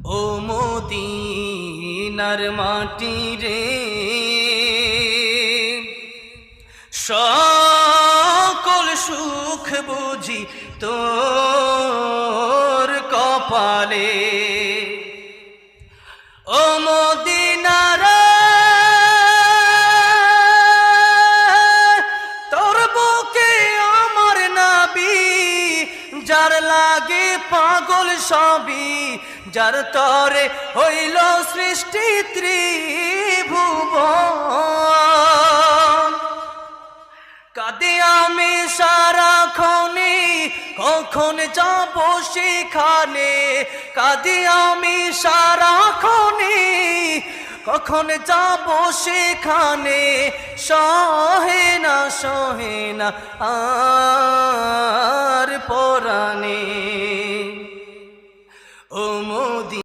ও মদিনার মাটি রে, সকল সুখ বুঝি তোর কপালে। ও মদিনার তোর বুকে আমার নবী, যার লাগে পাগল সবই, যার তরে হইল সৃষ্টি ত্রিভুবন। কাঁদে আমি সারাক্ষণে, কখন যাব সেখানে। কাঁদে আমি সারাক্ষণে, কখন যাব সেখানে। সহে না আর পরাণে। ও মোদি